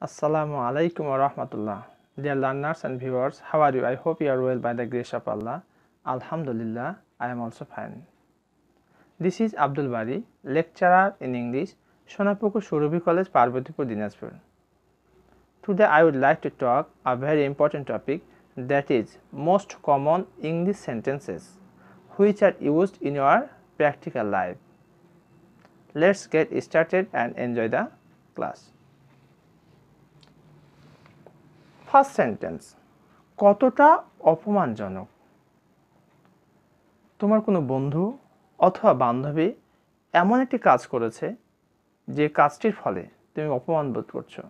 Assalamu alaikum wa rahmatullah. Dear learners and viewers, how are you? I hope you are well by the grace of Allah. Alhamdulillah, I am also fine. This is Abdul Bari, lecturer in English, Sonapukur Surubi College, Parbatipur, Dinajpur. Today I would like to talk a very important topic, that is most common English sentences which are used in your practical life. Let's get started and enjoy the class. First sentence, কতটা অপমানজনক। তোমার কোনো বন্ধু অথবা বান্ধবী এমন একটি কাজ করেছে যে কাজটির ফলে তুমি অপমান বোধ করছো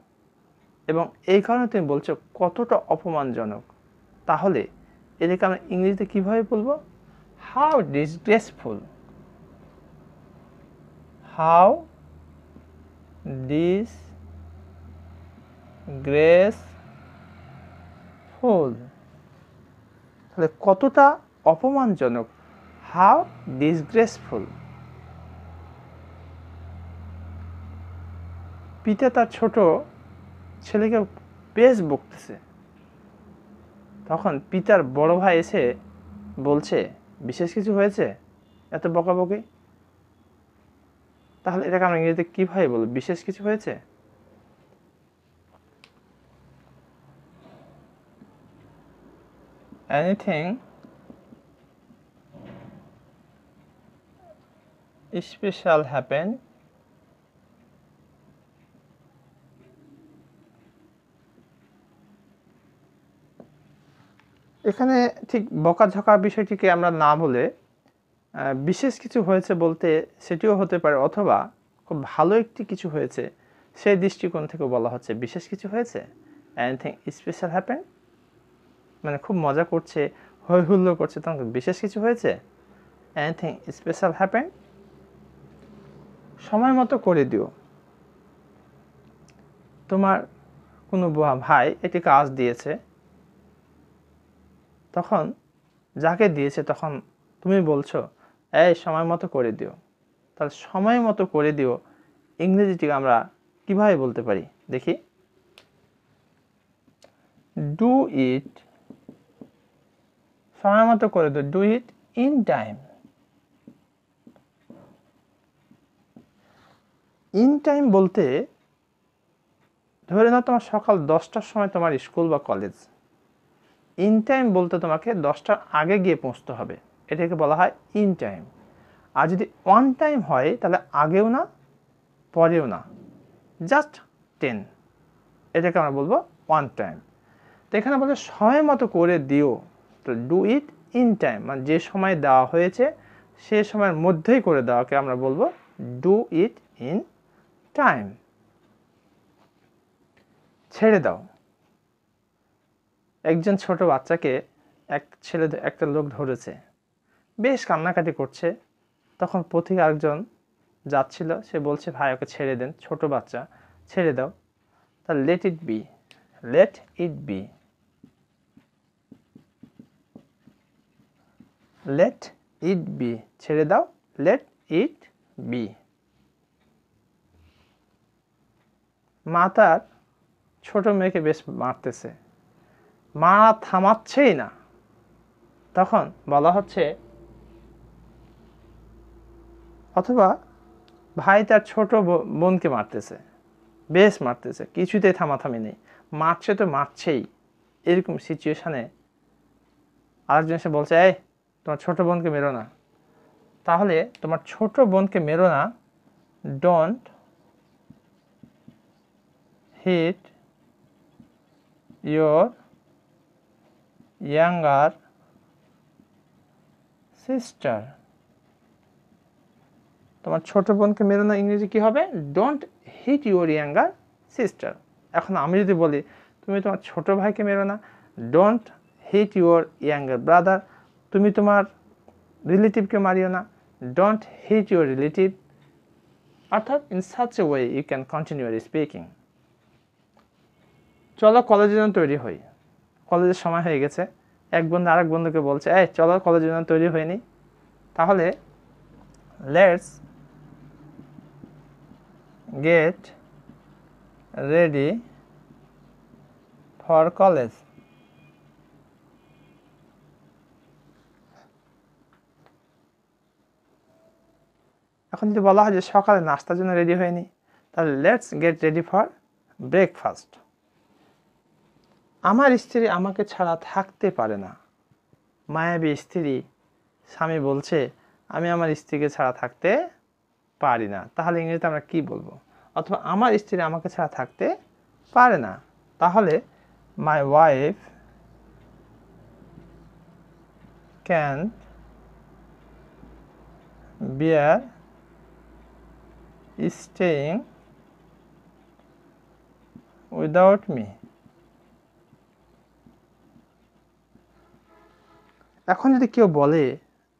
এবং এই কারণে তুমি বলছো কতটা অপমানজনক। তাহলে এটাকে আমরা ইংরেজিতে কীভাবে বলবো? How disgraceful. How disgraceful. তাহলে কতটা অপমানজনক, হাউ ডিসগ্রেসফুল। পিতা তার ছোট ছেলেকে বেশ বকতেছে, তখন পিতার বড় ভাই এসে বলছে বিশেষ কিছু হয়েছে এত বকাবকি। তাহলে এটাকে আমরা ইংরেজিতে কীভাবে বলবো? বিশেষ কিছু হয়েছে। Anything special happened এখানে ঠিক বকাঝকা বিষয়টিকে আমরা না বলে বিশেষ কিছু হয়েছে বলতে সেটিও হতে পারে, অথবা খুব ভালো একটি কিছু হয়েছে সেই দৃষ্টিকোণ থেকে বলা হচ্ছে বিশেষ কিছু হয়েছে। এনিথিং স্পেশাল হ্যাপেন মানে খুব মজা করছে, হৈ হুল্লোড় করছে, তখন বিশেষ কিছু হয়েছে। Anything special happen. সময় মতো করে দিও। তোমার কোনো ভাই একটি কাজ দিয়েছে, তখন যাকে দিয়েছে তখন তুমি বলছো এই সময় মতো করে দিও। তাহলে সময় মতো করে দিও ইংরেজিটিকে আমরা কিভাবে বলতে পারি দেখি। ডু ইট, সময় মতো করে দিও, do it in time. In time বলতে ধরে নাও তোমার সকাল 10টার সময় তোমার স্কুল বা কলেজ, ইন টাইম বলতে তোমাকে 10টার আগে গিয়ে পৌঁছতে হবে, এটাকে বলা হয় ইন টাইম। আর যদি অন টাইম হয় তাহলে আগেও না পরেও না, জাস্ট 10, এটাকে আমরা বলবো অন টাইম। তো এখানে বলছে সময় মতো করে দিও, তো ডু ইট ইন টাইম মানে যে সময় দেওয়া হয়েছে সে সময়ের মধ্যেই করে দেওয়াকে আমরা বলবো ডু ইট ইন টাইম। ছেড়ে দাও। একজন ছোট বাচ্চাকে একটা লোক ধরেছে, বেশ কান্নাকাটি করছে, তখন পথিক আরেকজন যাচ্ছিল, সে বলছে ভাই ওকে ছেড়ে দেন, ছোট বাচ্চা, ছেড়ে দাও। তা let it be, let it be, let it be, ছেড়ে দাও, লেট ইট বি। মা তার ছোট মেয়েকে বেশ মারতেছে, মা থামাচ্ছেই না, তখন বলা হচ্ছে, অথবা ভাই তার ছোট বোনকে মারতেছে, বেশ মারতেছে, কিছুতেই থামাথামি নেই, মারছে তো মারছেই, এরকম সিচুয়েশানে আরেকজন এসে বলছে এই তোমার ছোট বোনকে মেরো না। তাহলে তোমার ছোট বোনকে মেরো না, don't hit your younger sister. তোমার ছোট বোনকে মেরো না, ইংরেজি কি হবে? Don't hit your younger sister. এখন আমি যদি বলি তুমি তোমার ছোট ভাইকে মেরো না, don't hit your younger brother. তুমি তোমার রিলেটিভকে মারিও না, ডোন্ট হিট ইউর রিলেটিভ। অর্থাৎ in such a way you can continue speaking. চলো কলেজের জন্য তৈরি হই, কলেজের সময় হয়ে গেছে, এক বন্ধু আরেক বন্ধুকে বলছে এই চলো কলেজের জন্য তৈরি হয়নি। তাহলে let's get ready for college. এখন যদি বলা হয় যে সকালে নাস্তার জন্য রেডি হয়নি, তাহলে let's get ready for breakfast. আমার স্ত্রী আমাকে ছাড়া থাকতে পারে না। মায়াবী স্ত্রী, স্বামী বলছে আমি আমার স্ত্রীকে ছাড়া থাকতে পারি না, তাহলে ইংরেজিতে আমরা কি বলবো? অথবা আমার স্ত্রী আমাকে ছাড়া থাকতে পারে না, তাহলে my wife can bear staying without me. এখন যদি কেউ বলে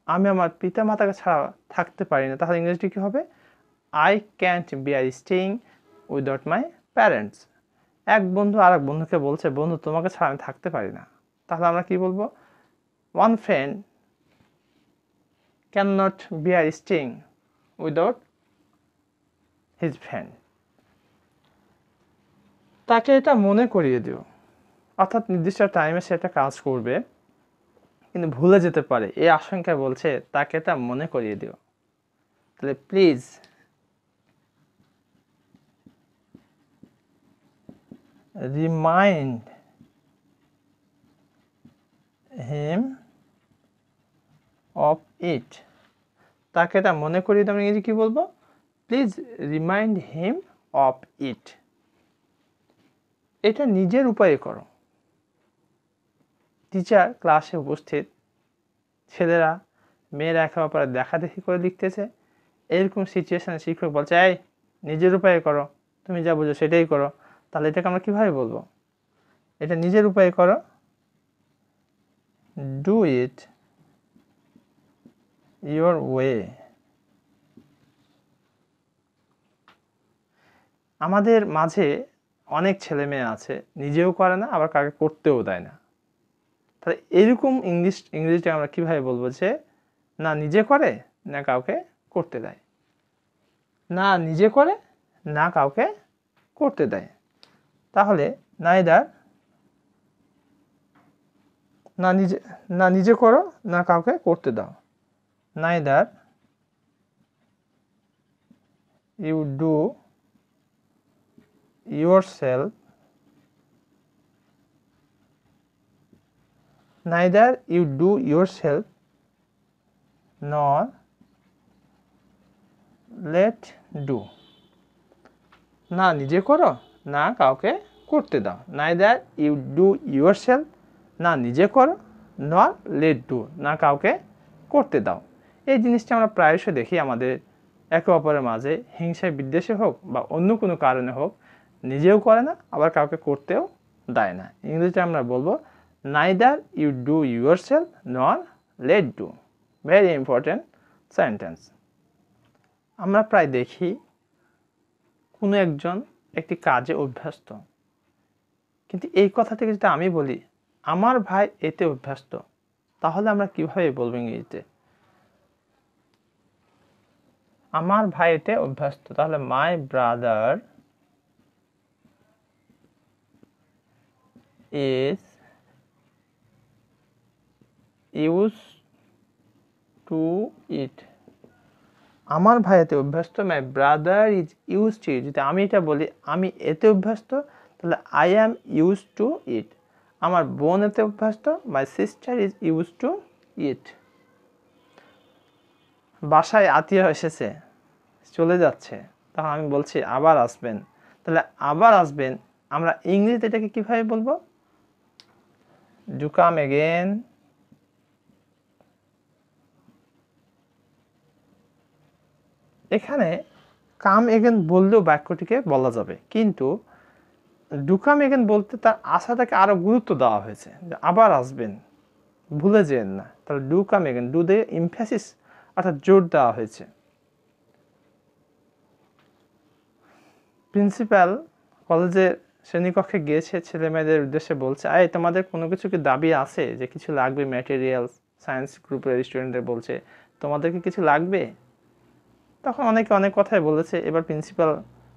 আমি আমার পিতা মাতাকে ছাড়া থাকতে পারি না, তাহলে ইংরেজিটি কি হবে? I can't bear staying without my parents. এক বন্ধু আর এক বন্ধুকে বলছে বন্ধু তোমাকে ছাড়া আমি থাকতে পারি না, তাহলে আমরা কি বলবো? One friend can not beer staying without his friend. তাকে এটা মনে করিয়ে দিও, অর্থাৎ নির্দিষ্ট টাইমে সে একটা কাজ করবে কিন্তু ভুলে যেতে পারে, এই আশঙ্কায় বলছে তাকে এটা মনে করিয়ে দিও। তাহলে please remind him of it. তাকে এটা মনে করিয়ে দিও, আমরা ইংরেজি কি বলবো? Please remind him of it. এটা নিজের উপায়ে করো। টিচার ক্লাসে উপস্থিত, ছেলেরা মেয়েরা একে অপরের দেখাদেখি করে লিখতেছে, এরকম সিচুয়েশনে শিক্ষক বলছে এই নিজের উপায়ে করো, তুমি যা বুঝো সেটাই করো, তাহলে এটাকে আমরা কিভাবে বলবো? এটা নিজের উপায়ে করো, ডু ইট ইয়োর ওয়ে। আমাদের মাঝে অনেক ছেলে মেয়ে আছে নিজেও করে না, আবার কাউকে করতেও দেয় না। তাহলে এরকম ইংরেজিটা আমরা কিভাবে বলবো যে না নিজে করে না কাউকে করতে দেয়, না নিজে করে না কাউকে করতে দেয়। তাহলে নাইদার, না নিজে করো না কাউকে করতে দাও, neither you do yourself neither you do yourself nor let do। না নিজে করো না কাউকে করতে দাও, neither you do yourself, না নিজে করো, nor let do, না কাউকে করতে দাও। এই জিনিসটা আমরা প্রায়শই দেখি আমাদের একে অপরের মাঝে, হিংসায় বিদ্বেষে হোক বা অন্য কোনো কারণে হোক, নিজেও করে না আবার কাউকে করতেও দেয় না। ইংরেজিতে আমরা বলবো neither you do yourself nor let do। Very important sentence. আমরা প্রায় দেখি কোনো একজন একটি কাজে অভ্যস্ত, কিন্তু এই কথা থেকে যদি আমি বলি আমার ভাই এতে অভ্যস্ত, তাহলে আমরা কিভাবে বলবো ইংরেজিতে? আমার ভাই এতে অভ্যস্ত, তাহলে my brother is used to it। আমার ভাই এতে অভ্যস্ত, my brother is use to it. যদি আমি এটা বলি আমি এতে অভ্যস্ত, তাহলে I am use to it. আমার বোন এতে অভ্যস্ত, my sister is use to it. বাসায় আত্মীয় এসেছে, চলে যাচ্ছে, তখন আমি বলছি আবার আসবেন, তাহলে আবার আসবেন আমরা ইংরেজিতে এটাকে কিভাবে বলবো? Do come again. এখানে কাম এগেন বললেও বাক্যটিকে বলা যাবে, কিন্তু ডু কাম এগেন বলতে তার আশাটাকে আরো গুরুত্ব দেওয়া হয়েছে, যে আবার আসবেন, ভুলে যেন না। তাহলে ডু কাম এগেন, ডু দিয়ে এমফ্যাসিস অর্থাৎ জোর দেওয়া হয়েছে। প্রিন্সিপাল কলেজের শ্রেণীকক্ষে গিয়েছে, ছেলে মেয়েদের উদ্দেশ্যে বলছে এই তোমাদের কোনো কিছু কি দাবি আছে, যে কিছু লাগবে, ম্যাটেরিয়ালস। সায়েন্স গ্রুপের স্টুডেন্টদের বলছে তোমাদের কি কিছু লাগবে? তখন অনেকে অনেক কথাই বলেছে। এবার প্রিন্সিপাল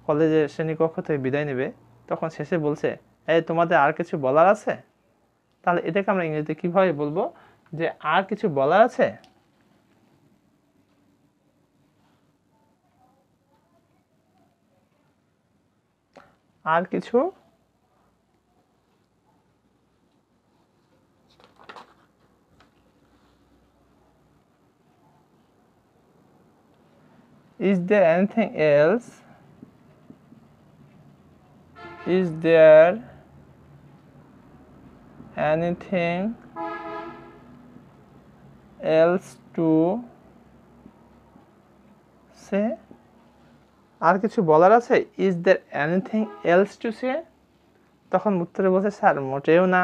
কলেজের শ্রেণীকক্ষ থেকে বিদায় নেবে, তখন শেষে বলছে এই তোমাদের আর কিছু বলার আছে? তাহলে এটাকে আমরা ইংরেজিতে কিভাবে বলবো যে আর কিছু বলার আছে? আর কিছু is there anything else? Is there anything else to say? আর কিছু বলার আছে? Is there anything else to say? তখন উত্তরে বলছে স্যার মোটেও না।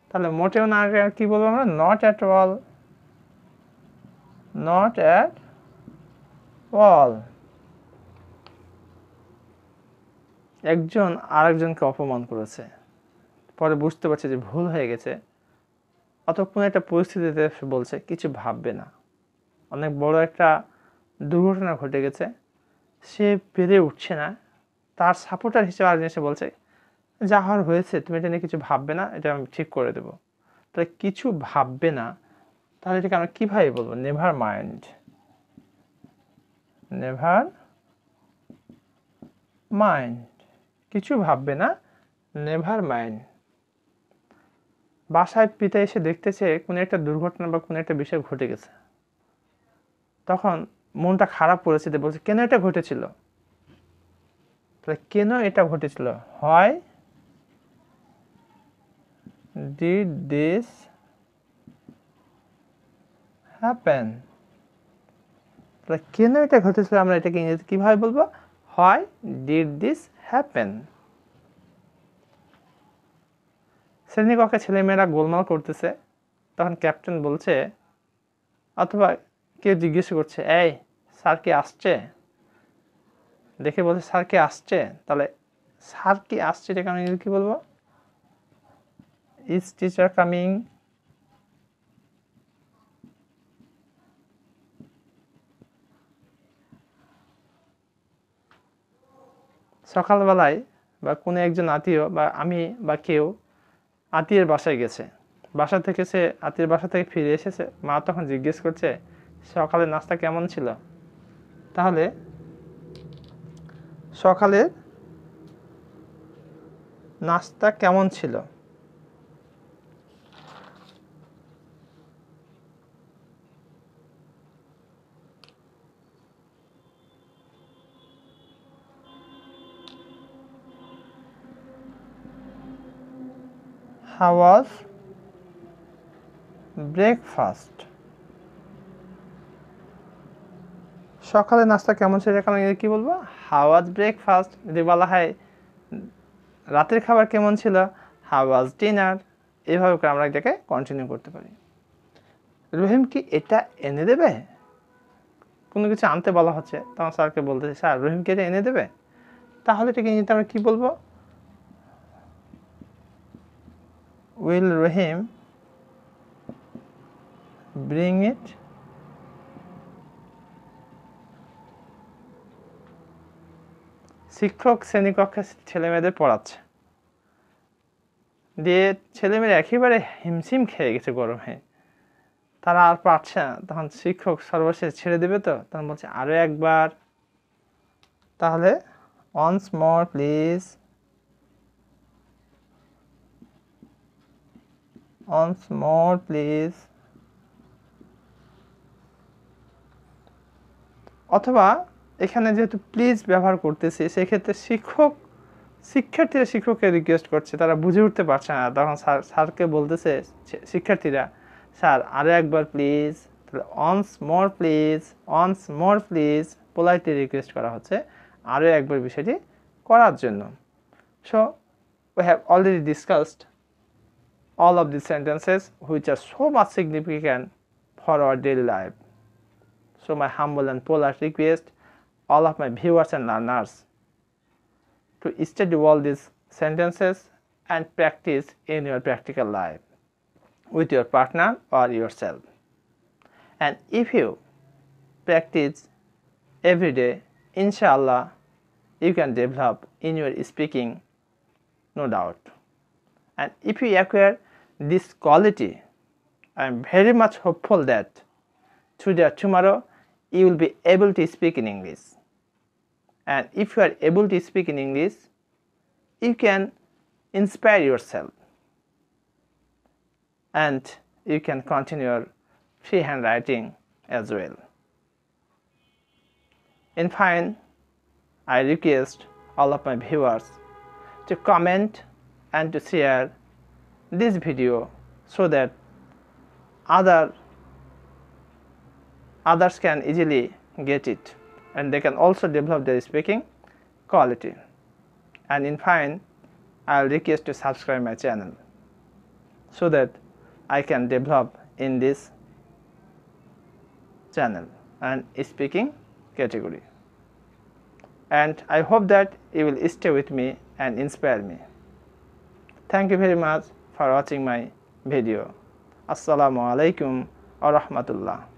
তাহলে মোটেও না আগে কি বলবো আমরা? Not at all. Not at all. একজন আরেকজনকে অপমান করেছে, পরে বুঝতে পারছে যে ভুল হয়ে গেছে, অথবা কোনো একটা পরিস্থিতিতে বলছে কিছু ভাববে না, অনেক বড় একটা দুর্ঘটনা ঘটে গেছে, সে পেরে উঠছে না, তার সাপোর্টার হিসেবে আরেকজন এসে বলছে যা হওয়ার হয়েছে তুমি এটা নিয়ে কিছু ভাববে না, এটা আমি ঠিক করে দেবো। তাহলে কিছু ভাববে না, তাহলে এটাকে আমরা কীভাবে বলবো? Never mind. নেভার মাইন্ড, কিছু ভাববে না, নেভার মাইন্ড। বাসায় পিতা এসে দেখতেছে কোনো একটা দুর্ঘটনা বা কোনো একটা বিষয় ঘটে গেছে, তখন মনটা খারাপ করেছে, বলছে কেন এটা ঘটেছিল? তাহলে কেন এটা ঘটেছিল? হয় ডিড দিস হ্যাপেন। তাহলে কেন এটা ঘটেছিল আমরা এটাকে ইংরেজিতে কিভাবে বলবো? হয় ডিড দিস হ্যাপেন। শ্রেণীকক্ষে ছেলেমেয়েরা গোলমাল করতেছে, তখন ক্যাপ্টেন বলছে, অথবা কেউ জিজ্ঞেস করছে এই স্যার কি আসছে? দেখে বলছে স্যার কি আসছে। তাহলে স্যার কি আসছে এটাকে আমি কি বলবো? Is teacher coming? সকালবেলায় বা কোনো একজন আত্মীয় বা আমি বা কেউ আত্মীয়ের বাসায় গেছে, বাসা থেকে সে আত্মীয়ের বাসা থেকে ফিরে এসেছে, মা তখন জিজ্ঞেস করছে সকালের নাস্তা কেমন ছিল? তাহলে সকালের নাস্তা কেমন ছিল? How was breakfast? সকালের নাস্তা কেমন ছিল এটাকে আমি কি বলবো? How was breakfast? যদি বলা হয় রাতের খাবার কেমন ছিল, How was dinner? এইভাবে করে আমরা এটাকে কন্টিনিউ করতে পারি। রহিম কি এটা এনে দেবে? কোনো কিছু আনতে বলা হচ্ছে, তখন স্যারকে বলতেছে স্যার রহিম কি এটা এনে দেবে? তাহলে এটাকে ইংরেজিতে আমরা কি বলবো? Will Rahim bring it? শিক্ষক শ্রেণীকক্ষে ছেলেমেয়েদের পড়াচ্ছে, দিয়ে ছেলেমেয়েরা একেবারে হিমশিম খেয়ে গেছে গরমে, তারা আর পারছে না, তখন শিক্ষক সর্বশেষ ছেড়ে দেবে, তো তখন বলছে আরও একবার। তাহলে once more please, once more please। অথবা এখানে যেহেতু প্লিজ ব্যবহার করতেছি, সেক্ষেত্রে শিক্ষার্থীরা শিক্ষককে রিকোয়েস্ট করছে, তারা বুঝে উঠতে পারছে না, তখন স্যারকে বলতেছে শিক্ষার্থীরা স্যার আরও একবার প্লিজ। তাহলে once more please, once more please politely request করা হচ্ছে আরও একবার বিষয়টি করার জন্য। So we have already discussed all of these sentences which are so much significant for our daily life. So my humble and polite request all of my viewers and learners to study all these sentences and practice in your practical life with your partner or yourself. And if you practice every day, inshallah you can develop in your speaking, no doubt. And if you acquire this quality, I am very much hopeful that today or tomorrow you will be able to speak in English. And if you are able to speak in English, you can inspire yourself and you can continue your freehand writing as well. In fine, I request all of my viewers to comment and to share this video so that others can easily get it and they can also develop their speaking quality. And in fine, I will request to subscribe my channel so that I can develop in this channel and speaking category. And I hope that you will stay with me and inspire me. Thank you very much for watching my video. Assalamu alaikum wa rahmatullah.